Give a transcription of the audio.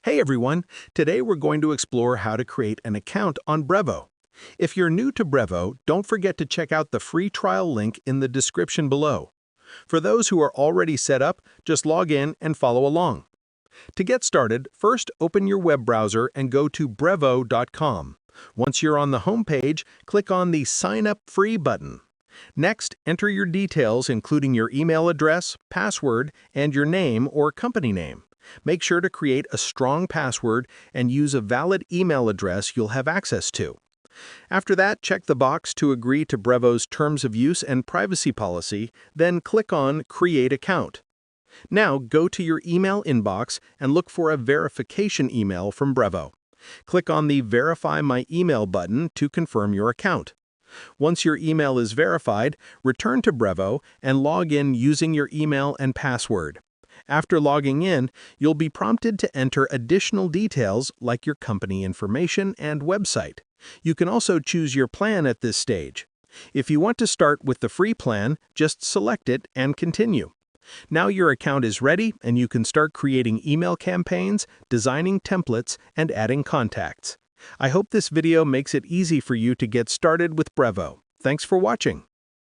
Hey everyone! Today we're going to explore how to create an account on Brevo. If you're new to Brevo, don't forget to check out the free trial link in the description below. For those who are already set up, just log in and follow along. To get started, first open your web browser and go to brevo.com. Once you're on the home page, click on the Sign Up Free button. Next, enter your details including your email address, password, and your name or company name. Make sure to create a strong password and use a valid email address you'll have access to. After that, check the box to agree to Brevo's Terms of Use and Privacy Policy, then click on Create Account. Now go to your email inbox and look for a verification email from Brevo. Click on the Verify My Email button to confirm your account. Once your email is verified, return to Brevo and log in using your email and password. After logging in, you'll be prompted to enter additional details like your company information and website. You can also choose your plan at this stage. If you want to start with the free plan, just select it and continue. Now your account is ready and you can start creating email campaigns, designing templates, and adding contacts. I hope this video makes it easy for you to get started with Brevo. Thanks for watching.